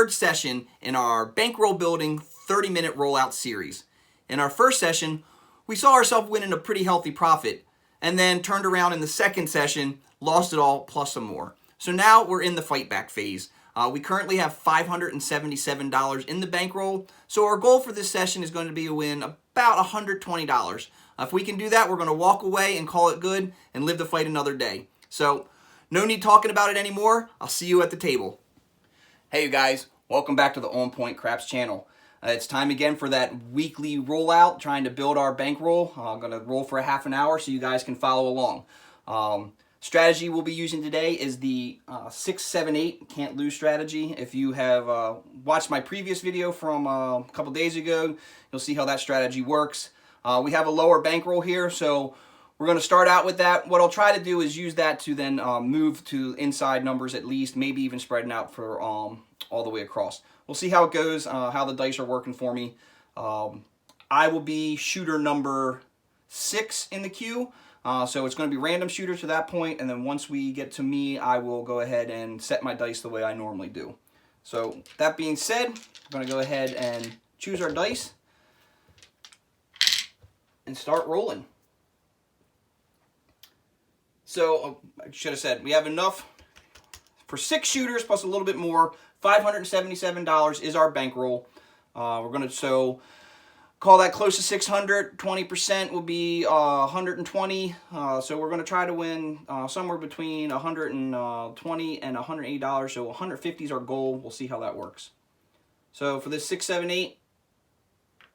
third session in our bankroll building 30-minute rollout series. In our first session, we saw ourselves winning a pretty healthy profit, and then turned around in the second session, lost it all, plus some more. So now we're in the fight back phase. We currently have $577 in the bankroll, so our goal for this session is going to be to win about $120. If we can do that, we're going to walk away and call it good and live the fight another day. So no need talking about it anymore. I'll see you at the table. Hey you guys, welcome back to the On Point Craps channel. It's time again for that weekly rollout, trying to build our bankroll. I'm going to roll for a half an hour so you guys can follow along. Strategy we'll be using today is the 6-7-8 can't lose strategy. If you have watched my previous video from a couple days ago, you'll see how that strategy works. We have a lower bankroll here, so we're going to start out with that. What I'll try to do is use that to then move to inside numbers at least, maybe even spreading out for all the way across. We'll see how it goes, how the dice are working for me. I will be shooter number 6 in the queue. So it's going to be random shooters to that point, and then once we get to me, I will go ahead and set my dice the way I normally do. So that being said, we're going to go ahead and choose our dice and start rolling. So I should have said we have enough for 6 shooters plus a little bit more. $577 is our bankroll. We're going to call that close to 600. 20% will be 120. So we're going to try to win somewhere between 120 and $180. So 150 is our goal. We'll see how that works. So for this 6-7-8,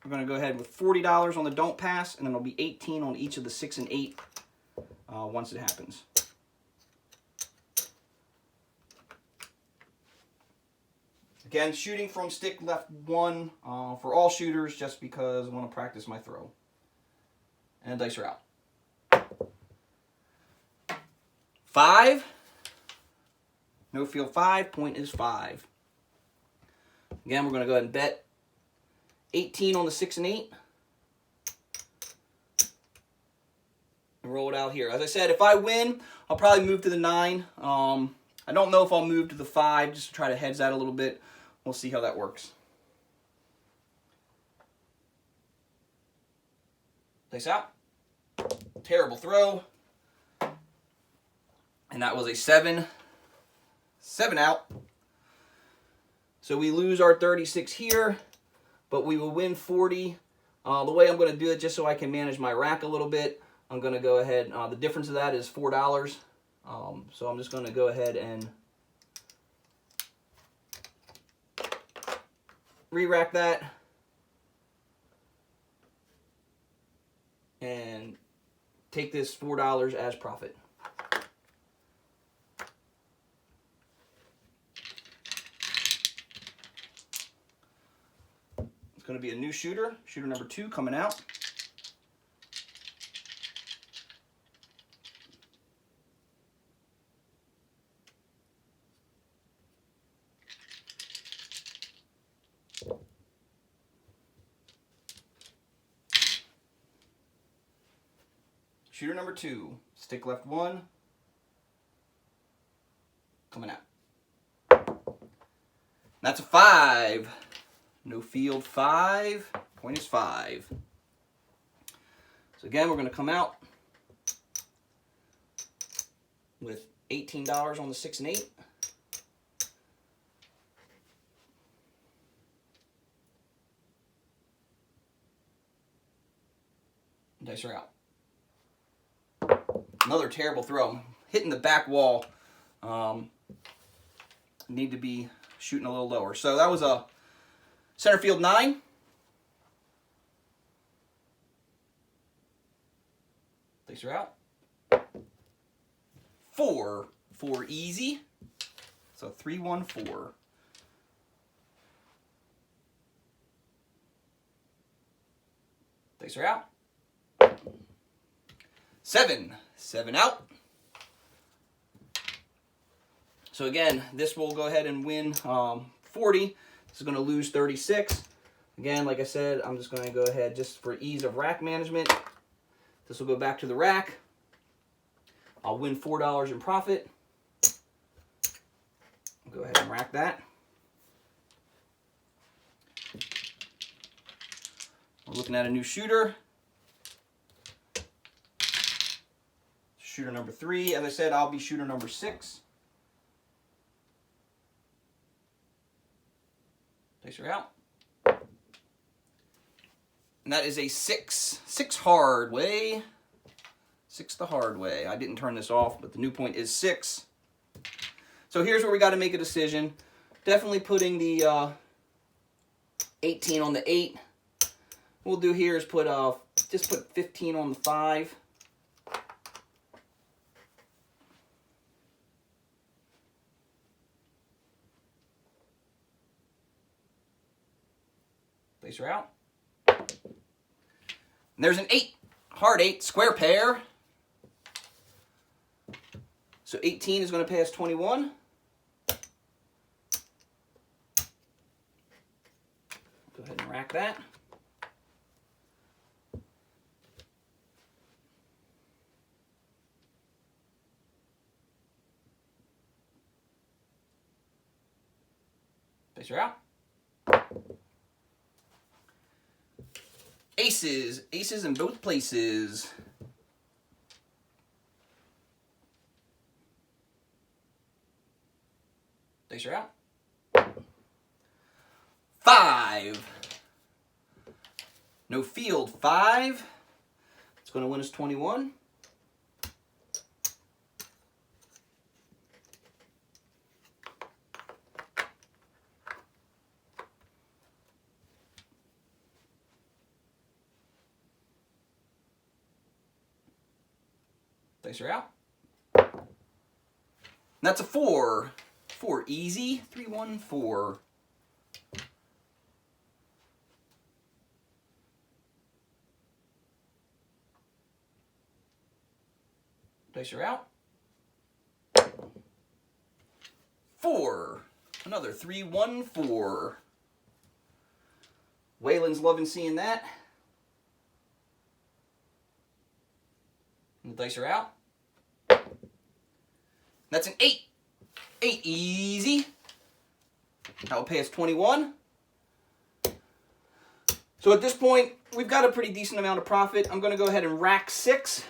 we're going to go ahead with $40 on the don't pass, and then it'll be 18 on each of the 6 and 8 once it happens. Again, shooting from stick left 1 for all shooters, just because I want to practice my throw. And dice are out. 5. No field 5. Point is 5. Again, we're going to go ahead and bet 18 on the 6 and 8. And roll it out here. As I said, if I win, I'll probably move to the 9. I don't know if I'll move to the 5, just to try to hedge that a little bit. We'll see how that works. Dice out. Terrible throw. And that was a 7. 7 out. So we lose our 36 here, but we will win 40. The way I'm going to do it, just so I can manage my rack a little bit, I'm going to go ahead. The difference of that is $4. So I'm just going to go ahead and re-rack that and take this $4 as profit. It's going to be a new shooter, shooter number 2 coming out. Shooter number 2, stick left 1, coming out. That's a 5. No field 5. Point is 5. So again, we're going to come out with $18 on the 6 and 8. Dice are out. Another terrible throw. Hitting the back wall. Need to be shooting a little lower. So that was a center field 9. Dice are out. 4. 4 easy. So 3-1-4. Dice are out. 7. 7 out. So again, this will go ahead and win 40. This is going to lose 36. Again, like I said, I'm just going to go ahead, just for ease of rack management, this will go back to the rack. I'll win $4 in profit. I'll go ahead and rack that. looking at a new shooter. Shooter number 3. As I said, I'll be shooter number 6. Place her out. And that is a 6. 6 hard way. 6 the hard way. I didn't turn this off, but the new point is 6. So here's where we got to make a decision. Definitely putting the 18 on the 8. What we'll do here is put just put 15 on the 5. Place her out. And there's an 8. Hard 8, square pair. So 18 is going to pass 21. Go ahead and rack that. Place her out. Aces. Aces in both places. Place her out. 5. No field. 5. It's going to win us 21. Place her out. That's a 4. 4 easy. 3, 1, 4. Place her out. 4. Another 3, 1, 4. Waylon's loving seeing that. And dice her out. That's an 8. 8 easy. That will pay us 21. So at this point, we've got a pretty decent amount of profit. I'm going to go ahead and rack 6.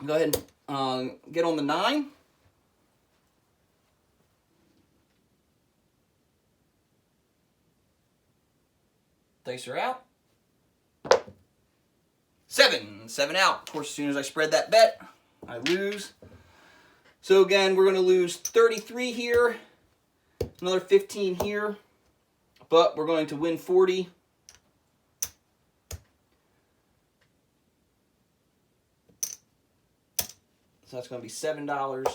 Go ahead and get on the 9. Dice her out. 7. 7 out. Of course, as soon as I spread that bet, I lose. So again, we're going to lose 33 here, another 15 here, but we're going to win 40. So that's going to be $7.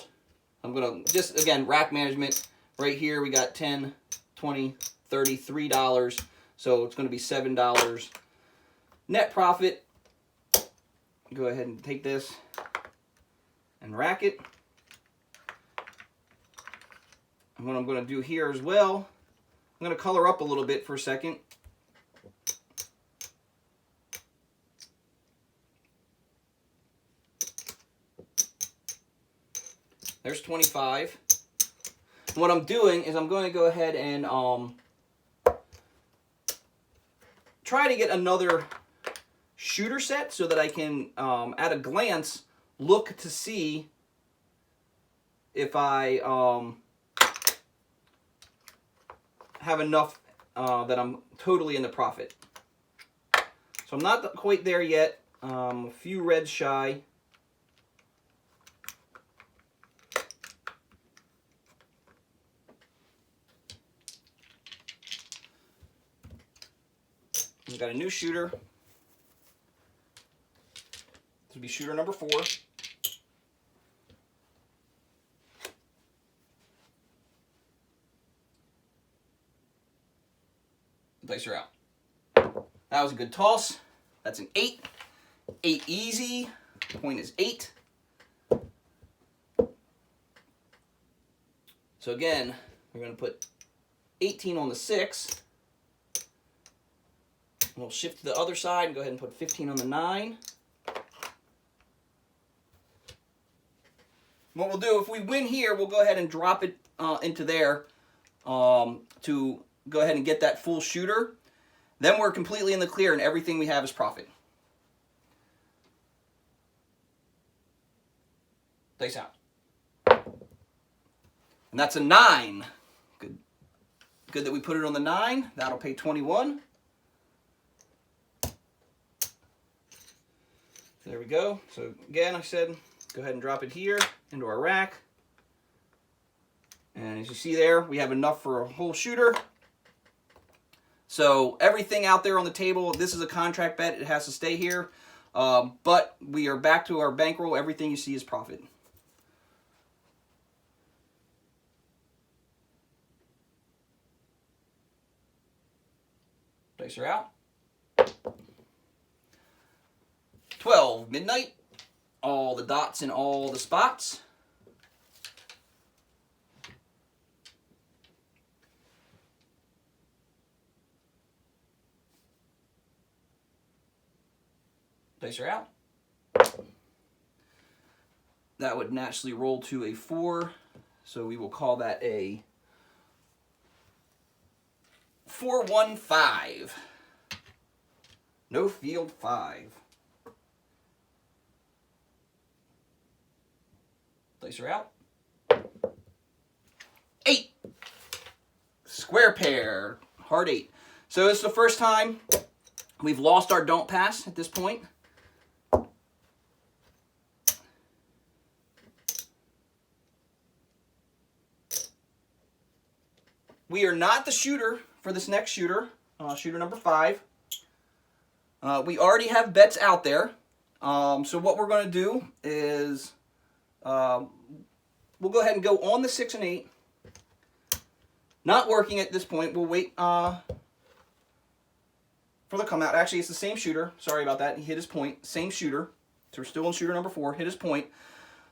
I'm going to just, again, rack management. Right here, we got 10, 20, 30, $3. So it's going to be $7. Net profit. Go ahead and take this and rack it. And what I'm going to do here as well, I'm going to color up a little bit for a second. There's 25. And what I'm doing is I'm going to go ahead and try to get another shooter set so that I can, at a glance, look to see if I have enough that I'm totally in the profit. So I'm not quite there yet. A few reds shy. We've got a new shooter. This will be shooter number 4. Place her out. That was a good toss. That's an 8. 8 easy. Point is 8. So again, we're going to put 18 on the 6. We'll shift to the other side and go ahead and put 15 on the 9. What we'll do, if we win here, we'll go ahead and drop it into there to go ahead and get that full shooter. Then we're completely in the clear and everything we have is profit. Dice out. And that's a 9. Good. Good that we put it on the 9. That'll pay 21. There we go. So again, I said, go ahead and drop it here into our rack. And as you see there, we have enough for a whole shooter. So everything out there on the table, this is a contract bet. It has to stay here. But we are back to our bankroll. Everything you see is profit. Dice are out. 12, midnight. All the dots in all the spots. Dice are out. That would naturally roll to a 4, so we will call that a 4-1-5. No field 5. Dice are out. 8. Square pair. Hard 8. So it's the first time we've lost our don't pass at this point. We are not the shooter for this next shooter, shooter number 5. We already have bets out there. So what we're going to do is we'll go ahead and go on the 6 and 8. Not working at this point. We'll wait for the come out. Actually, it's the same shooter. Sorry about that. He hit his point. Same shooter. So we're still on shooter number 4. Hit his point.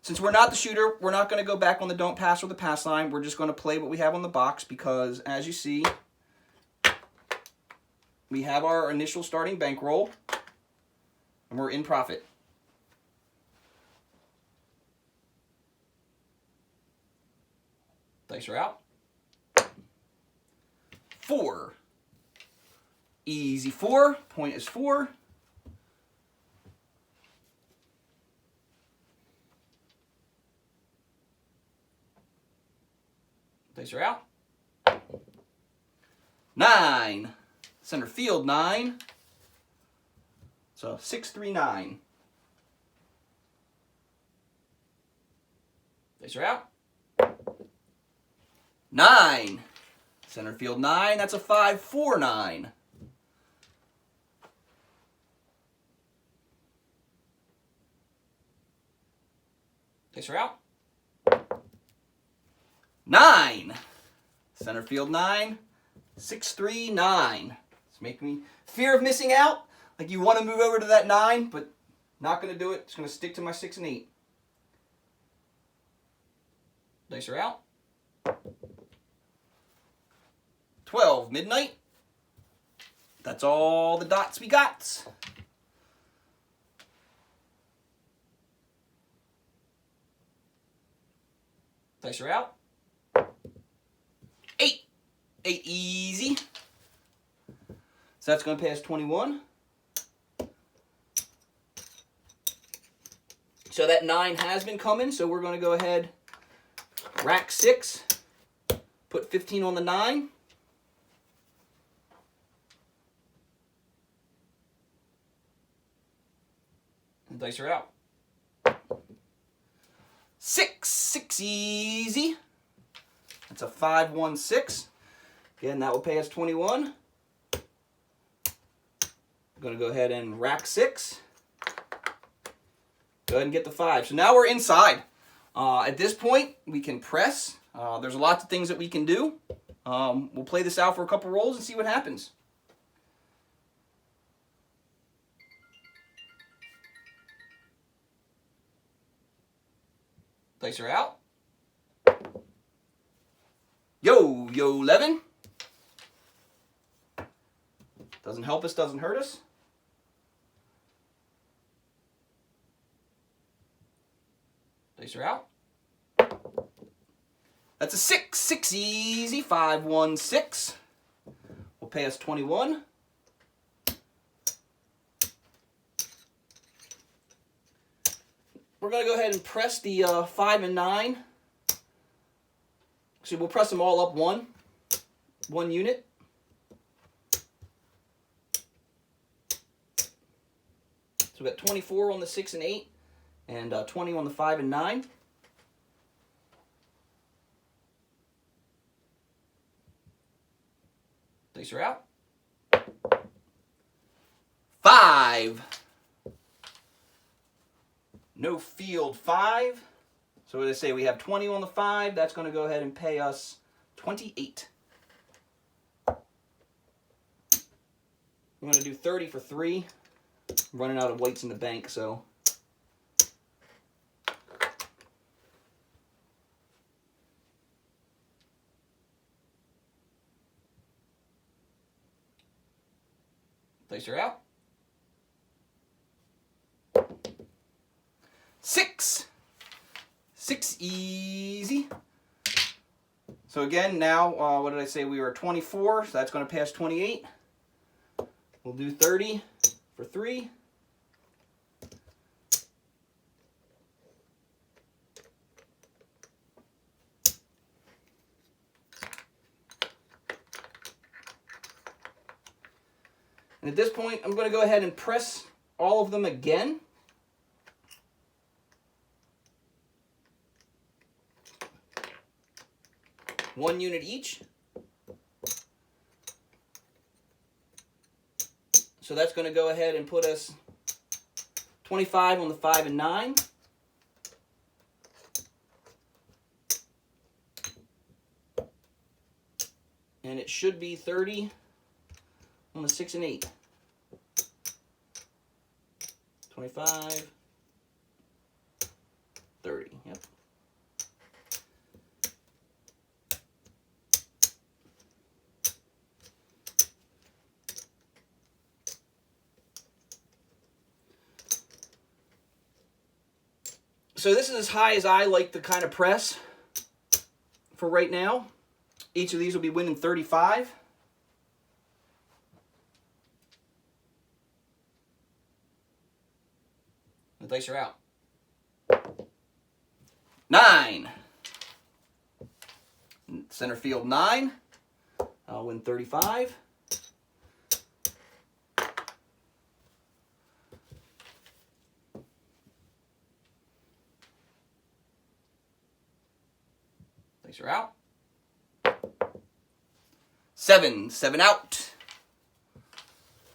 Since we're not the shooter, we're not going to go back on the don't pass or the pass line. We're just going to play what we have on the box because, as you see, we have our initial starting bankroll, and we're in profit. Dice are out. 4. Easy 4. Point is 4. Dice are out. 9. Center field 9. So 6-3-9. Dice are out. 9. Center field 9. That's a 5-4-9. Dice are out. 9. Center field 9. 6-3-9. It's making me fear of missing out. Like you want to move over to that 9, but not going to do it. It's going to stick to my 6 and 8. Dice are out. 12, midnight. That's all the dots we got. Dice are out. 8. 8 easy. So that's going to pass 21. So that 9 has been coming, so we're going to go ahead, rack 6, put 15 on the 9. And dice are out. 6. 6 easy. That's a 5-1-6. Again, that will pay us 21. I'm going to go ahead and rack 6. Go ahead and get the 5. So now we're inside. At this point, we can press. There's lots of things that we can do. We'll play this out for a couple rolls and see what happens. Dice are out. Yo, 11. Doesn't help us, doesn't hurt us. Dice are out. That's a 6. 6 easy. 5-1-6. Will pay us 21. we're going to go ahead and press the 5 and 9. So we'll press them all up one unit. So we got 24 on the 6 and 8, and 20 on the 5 and 9. These are out. 5. No field 5. So what did I say? We have 20 on the 5. That's going to go ahead and pay us 28. I'm going to do 30 for 3. I'm running out of whites in the bank, so. Dice are out. 6. 6 easy. So again, now, what did I say? We were at 24, so that's going to pass 28. We'll do 30 for 3. And at this point, I'm going to go ahead and press all of them again. One unit each. So that's going to go ahead and put us 25 on the 5 and 9. And it should be 30 on the 6 and 8. 25, 30, yep. So this is as high as I like to kind of press for right now. Each of these will be winning 35. The dice are out. 9. Center field 9. I'll win 35. Dice are out. 7. 7 out.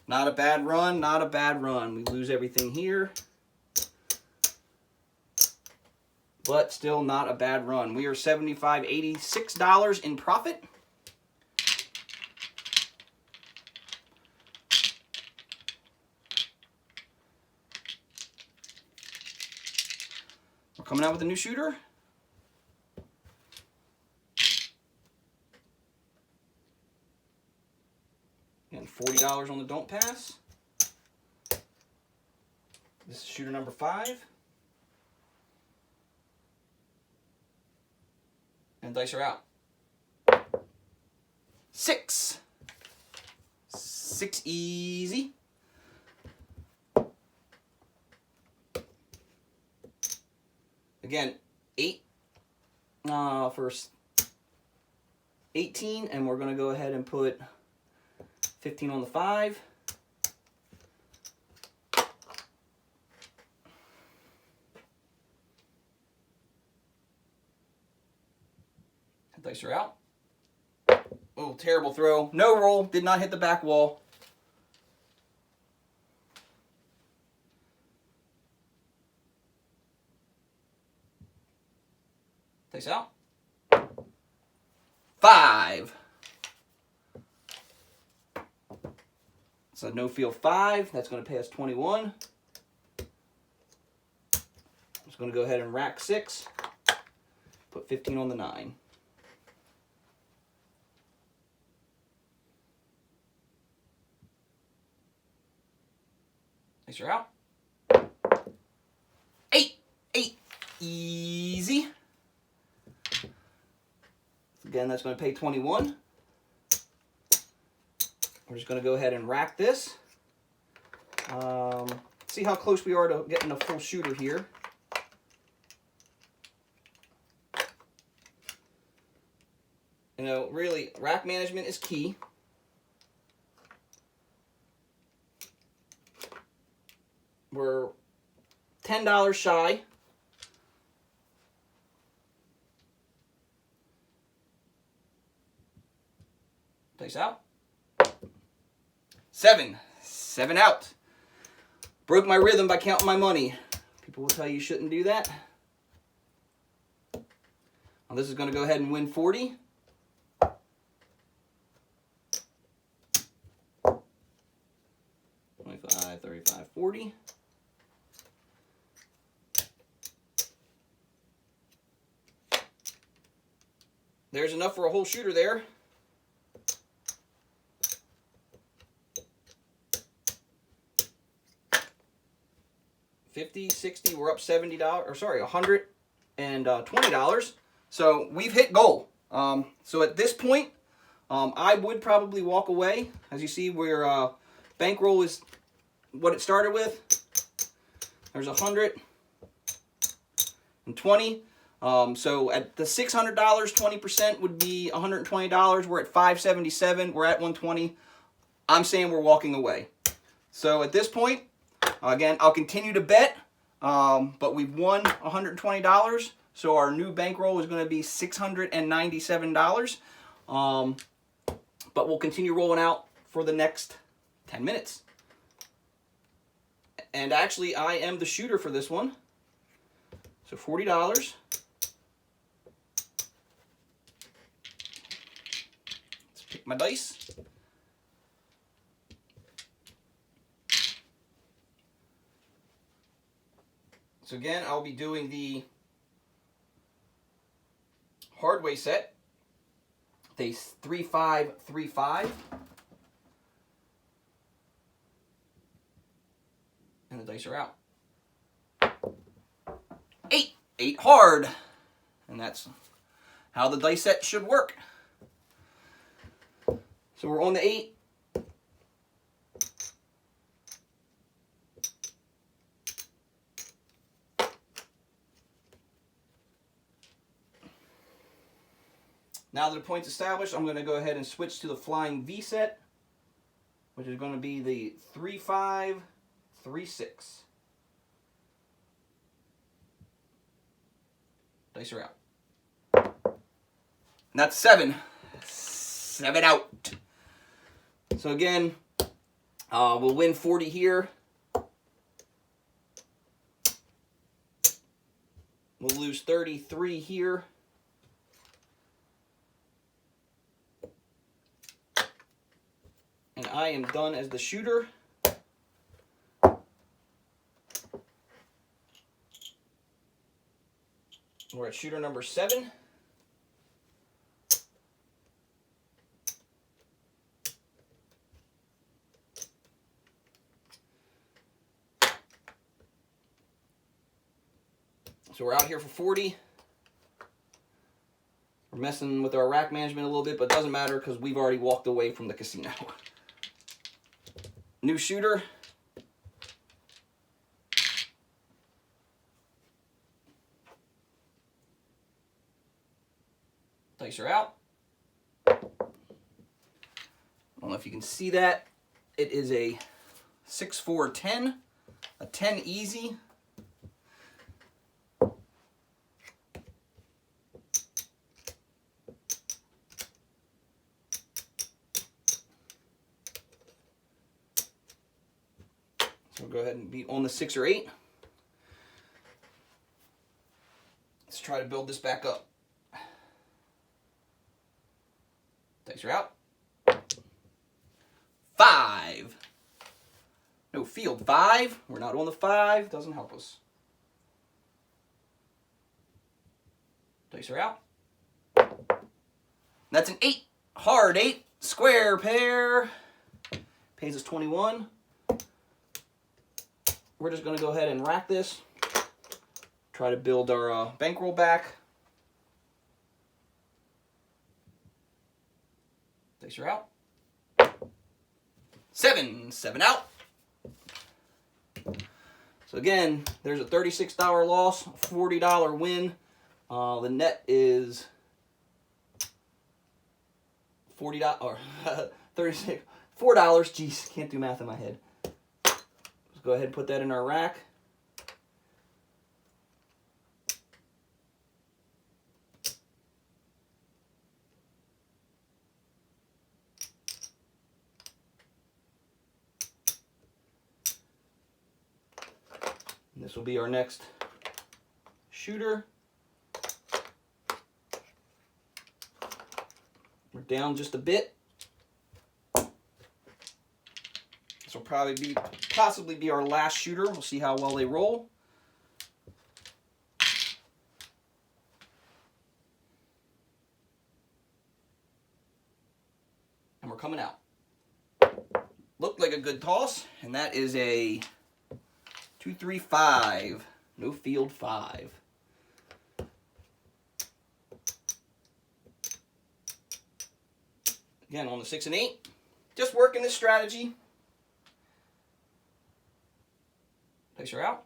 Not a bad run, not a bad run. We lose everything here. But still not a bad run. We are $75, $86 in profit. We're coming out with a new shooter. And $40 on the don't pass. This is shooter number 5. And dice are out. 6. 6 easy. Again, 8 for 18, and we're going to go ahead and put 15 on the 5. Dice are out. Oh, terrible throw. No roll. Did not hit the back wall. Dice out. 5. So no field 5. That's going to pay us 21. I'm just going to go ahead and rack 6. Put 15 on the 9. Dice are out. 8. 8. Easy. Again, that's going to pay 21. We're just going to go ahead and rack this. See how close we are to getting a full shooter here. You know, really, rack management is key. We're $10 shy. Dice out. 7 out. Broke my rhythm by counting my money. People will tell you shouldn't do that. Well, this is going to go ahead and win 40. 25, 35, 40. There's enough for a whole shooter there. 50, 60, we're up $70, or sorry, $120. So we've hit goal. So at this point, I would probably walk away. As you see, we're bankroll is what it started with. There's 120. So at the $600, 20% would be $120. We're at $577. We're at 120. I'm saying we're walking away. So at this point, again, I'll continue to bet, but we've won $120. So our new bankroll is going to be $697. But we'll continue rolling out for the next 10 minutes. And actually, I am the shooter for this one. So $40. Let's pick my dice. So again, I'll be doing the hard way set. They 3-5-3-5. And the dice are out. 8 hard. And that's how the dice set should work. So we're on the 8. Now that the point's established, I'm going to go ahead and switch to the flying V set, which is going to be the 3-5-3-6. Dice are out. And that's 7. 7 out. So again, we'll win 40 here. We'll lose 33 here. And I am done as the shooter. We're at shooter number 7. So we're out here for 40. We're messing with our rack management a little bit, but it doesn't matter because we've already walked away from the casino. New shooter. Dice are out. I don't know if you can see that. It is a 6-4-10, a 10 easy. So we'll go ahead and be on the 6 or 8. Let's try to build this back up. Dice are out. 5. No field. 5. We're not on the 5. Doesn't help us. Dice are out. That's an 8. Hard 8. Square pair. Pays us 21. We're just going to go ahead and rack this. Try to build our bankroll back. Dice are out. 7 out. So again, there's a $36 loss, $40 win. The net is $40 or 36 $4. Jeez, can't do math in my head. Let's go ahead and put that in our rack. And this will be our next shooter. We're down just a bit. This will possibly be our last shooter. We'll see how well they roll. And we're coming out. Looked like a good toss, and that is a 2-3-5. No field 5. Again, on the 6 and 8. Just working this strategy. Place her out.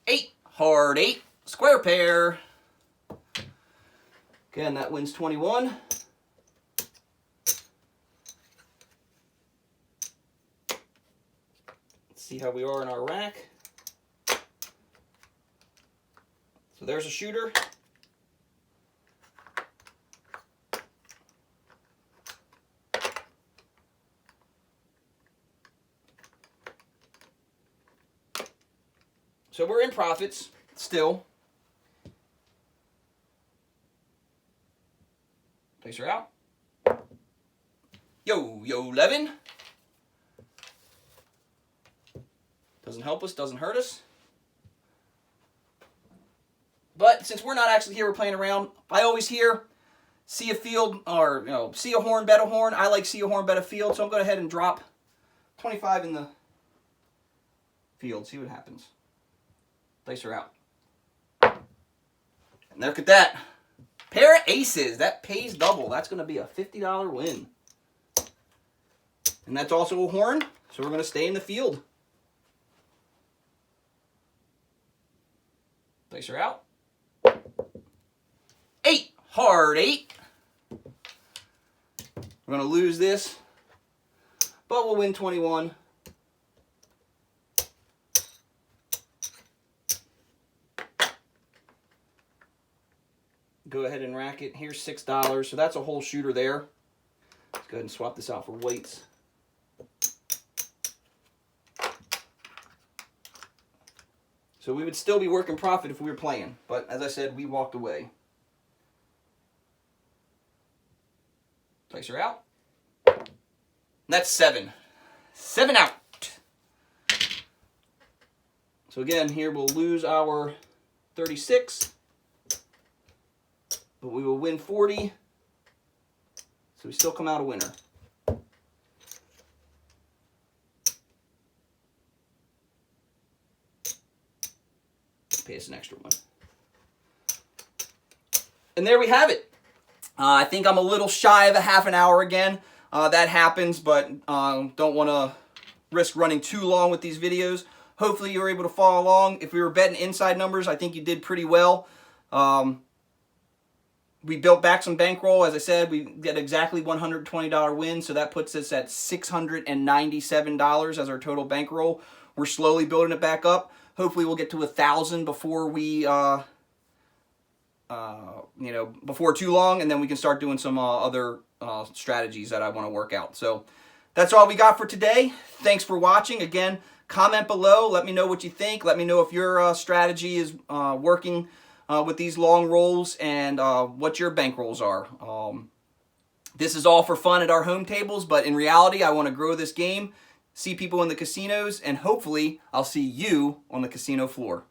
8. Hard 8. Square pair. Again, that wins 21. Let's see how we are in our rack. So there's a shooter. So we're in profits still. Place her out. Yo, 11. Doesn't help us, doesn't hurt us. But since we're not actually here, we're playing around. I always hear, see a field, or see a horn, bet a horn. I like see a horn, bet a field. So I'm going to go ahead and drop 25 in the field. See what happens. Place her out. And look at that. Pair of aces. That pays double. That's going to be a $50 win. And that's also a horn. So we're going to stay in the field. Place her out. 8. Hard 8. We're going to lose this. But we'll win 21. Go ahead and rack it. Here's $6. So that's a whole shooter there. Let's go ahead and swap this out for weights. So we would still be working profit if we were playing. But as I said, we walked away. Place her out. And that's 7. 7 out. So again, here we'll lose our 36. But we will win 40. So we still come out a winner. Pay us an extra one. And there we have it. I think I'm a little shy of a half an hour again. That happens, but don't want to risk running too long with these videos. Hopefully you were able to follow along. If we were betting inside numbers, I think you did pretty well. We built back some bankroll. As I said, we get exactly $120 win, so that puts us at $697 as our total bankroll. We're slowly building it back up. Hopefully we'll get to 1,000 before we, before too long, and then we can start doing some other strategies that I want to work out. So that's all we got for today. Thanks for watching. Again, comment below. Let me know what you think. Let me know if your strategy is working with these long rolls and what your bankrolls are. This is all for fun at our home tables, but in reality, I want to grow this game, see people in the casinos, and hopefully I'll see you on the casino floor.